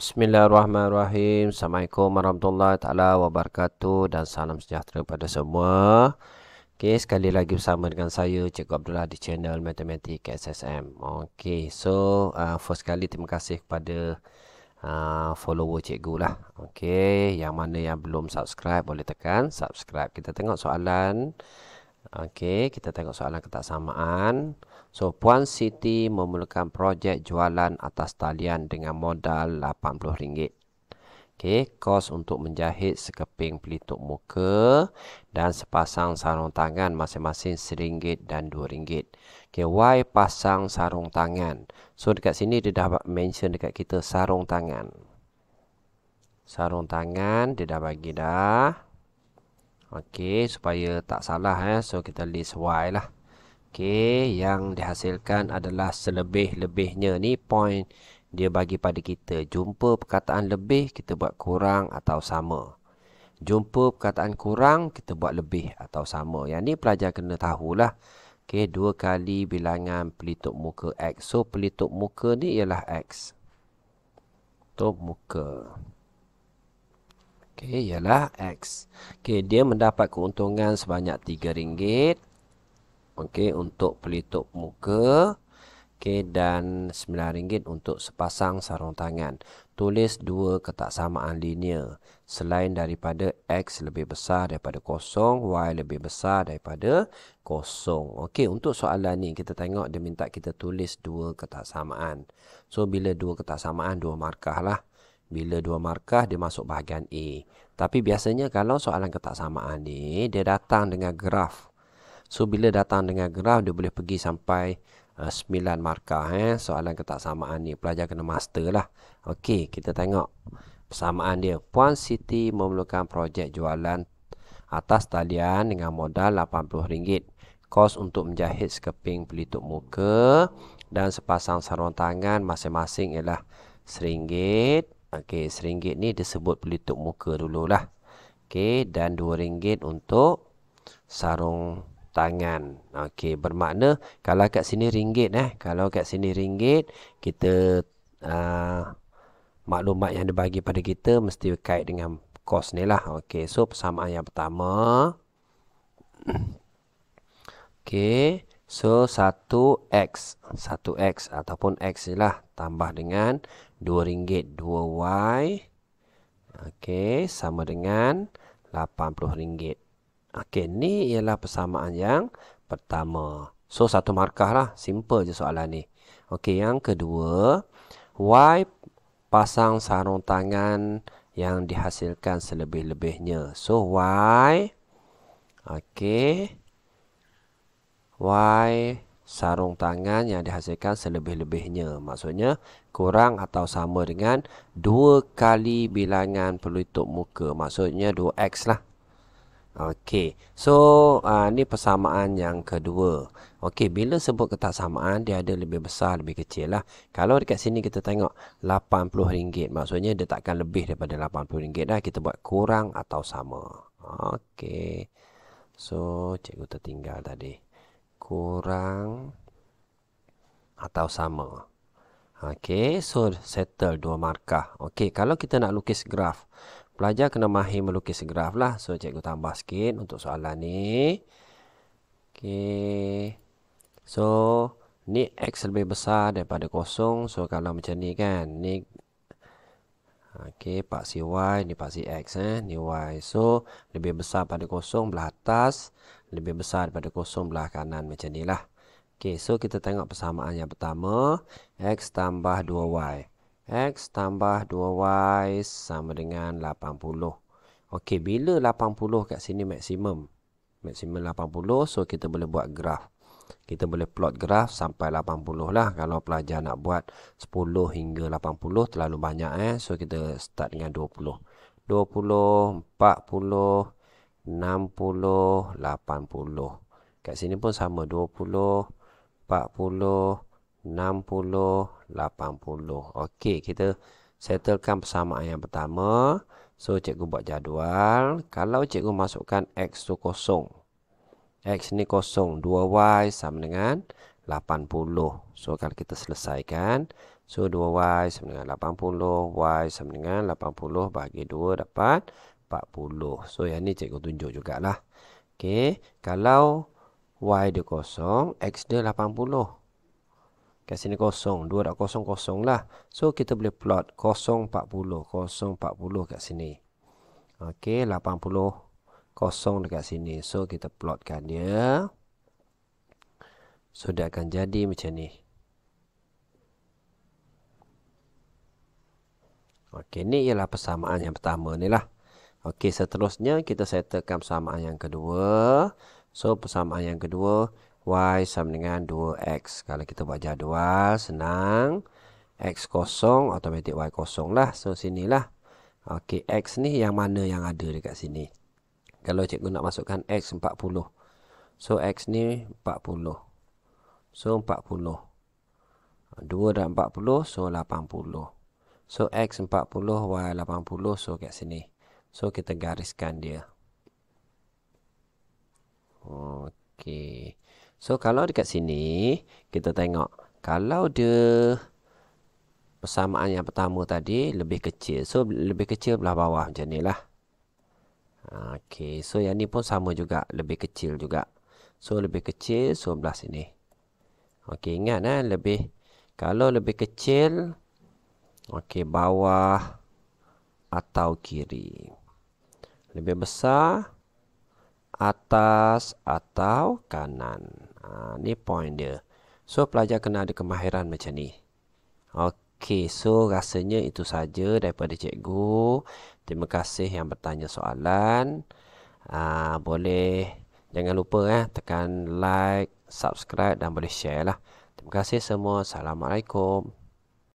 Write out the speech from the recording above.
Bismillahirrahmanirrahim. Assalamualaikum warahmatullahi taala wabarakatuh dan salam sejahtera pada semua. Okey, sekali lagi bersama dengan saya Cikgu Abdullah di channel Matematik SSM. Okey, so first kali terima kasih kepada follower cikgu lah. Okey, yang mana yang belum subscribe boleh tekan subscribe. Kita tengok soalan. Okey, kita tengok soalan ketaksamaan. So, Puan Siti memulakan projek jualan atas talian dengan modal RM80. Okey, kos untuk menjahit sekeping pelitup muka dan sepasang sarung tangan masing-masing RM1 dan RM2. Okey, Y pasang sarung tangan. So, dekat sini dia dah mention dekat kita sarung tangan. Sarung tangan dia dah bagi dah. Okey, supaya tak salah so kita list Y lah. Okey, yang dihasilkan adalah selebih-lebihnya. Ni point dia bagi pada kita. Jumpa perkataan lebih, kita buat kurang atau sama. Jumpa perkataan kurang, kita buat lebih atau sama. Yang ni pelajar kena tahulah. Okey, 2 kali bilangan pelitup muka X. So, pelitup muka ni ialah X. Pelitup muka. Okey, ialah X. Okey, dia mendapat keuntungan sebanyak RM3. Okey, untuk pelitup muka. Okey, dan RM9 untuk sepasang sarung tangan. Tulis 2 ketaksamaan linear. Selain daripada X lebih besar daripada kosong, Y lebih besar daripada kosong. Okey, untuk soalan ni kita tengok dia minta kita tulis 2 ketaksamaan. So, bila 2 ketaksamaan, 2 markah lah. Bila 2 markah, dia masuk bahagian A. Tapi biasanya kalau soalan ketaksamaan ni, dia datang dengan graf. So, bila datang dengan graf, dia boleh pergi sampai 9 markah. Soalan ketaksamaan ni, pelajar kena master lah. Okey, kita tengok persamaan dia. Puan Siti memerlukan projek jualan atas talian dengan modal RM80. Kos untuk menjahit sekeping pelitup muka dan sepasang sarung tangan masing-masing ialah RM1. Okey, RM1 ni disebut pelitup muka dululah. Okey, dan RM2 untuk sarung tangan. Okey, bermakna kalau kat sini ringgit kalau kat sini ringgit, kita maklumat yang dibagi pada kita mesti berkait dengan kos ni lah. Okey, so persamaan yang pertama. Okey, so 1x. 1x ataupun x ni lah tambah dengan RM2. 2y. Okey, sama dengan RM80. Okey, ni ialah persamaan yang pertama. So, 1 markah lah. Simple je soalan ni. Okey, yang kedua. Y pasang sarung tangan yang dihasilkan selebih-lebihnya. So, Y. Okey. Y sarung tangan yang dihasilkan selebih-lebihnya. Maksudnya, kurang atau sama dengan 2 kali bilangan pelitup muka. Maksudnya, 2x lah. Okey, so ni persamaan yang kedua. Okey, bila sebut ketaksamaan, dia ada lebih besar, lebih kecil lah. Kalau dekat sini kita tengok RM80, maksudnya dia takkan lebih daripada RM80 dah. Kita buat kurang atau sama. Okey, so cikgu tertinggal tadi. Kurang atau sama. Okey, so settle 2 markah. Okey, kalau kita nak lukis graf, pelajar kena mahir melukis graf lah. So, cikgu tambah sikit untuk soalan ni. Okey. So, ni X lebih besar daripada kosong. So, kalau macam ni kan. Ni okey, paksi Y. Ni paksi X. Ni Y. So, lebih besar pada kosong belah atas. Lebih besar daripada kosong belah kanan. Macam ni lah. Okey, so kita tengok persamaan yang pertama. X tambah 2Y. X tambah 2Y sama dengan 80. Okey, bila 80 kat sini maksimum. Maksimum 80, so kita boleh buat graf. Kita boleh plot graf sampai 80 lah. Kalau pelajar nak buat 10 hingga 80 terlalu banyak So kita start dengan 20. 20, 40, 60, 80. Kat sini pun sama 20, 40, 60, 80. Okey, kita settlekan persamaan yang pertama. So, cikgu buat jadual. Kalau cikgu masukkan X tu kosong. X ni kosong. 2Y sama dengan 80. So, kalau kita selesaikan. So 2y sama dengan 80. Y sama dengan 80 bagi 2 dapat 40. So yang ni cikgu tunjuk jugalah. Okey, kalau y dia kosong, x dia 80. Kat sini kosong, 2 dak kosong, kosong lah. So kita boleh plot 0, 40, 0, 40 kat sini. Okey, 80 kosong dekat sini. So kita plotkan dia. So dia akan jadi macam ni. Okey, ni ialah persamaan yang pertama ni lah. Okey, seterusnya kita settlekan persamaan yang kedua. So persamaan yang kedua, y sama dengan 2x. Kalau kita buat jadual, senang. X kosong, automatik y kosong lah. So sinilah. Okey, x ni yang mana yang ada dekat sini. Kalau cikgu nak masukkan x 40. So x ni 40. So 40. 2 dan 40, so 80. So x 40, y 80, so kat sini. So kita gariskan dia. Okey. So kalau dekat sini, kita tengok. Kalau dia persamaan yang pertama tadi lebih kecil. So lebih kecil belah bawah macam ni lah. Okey. So yang ni pun sama juga. Lebih kecil juga. So lebih kecil, so belah sini. Okey, ingat lebih. Kalau lebih kecil, okey, bawah atau kiri. Lebih besar, atas atau kanan. Ni point dia. So pelajar kena ada kemahiran macam ni. Okey, so rasanya itu saja daripada cikgu. Terima kasih yang bertanya soalan. Boleh jangan lupa tekan like, subscribe dan boleh share lah. Terima kasih semua. Assalamualaikum.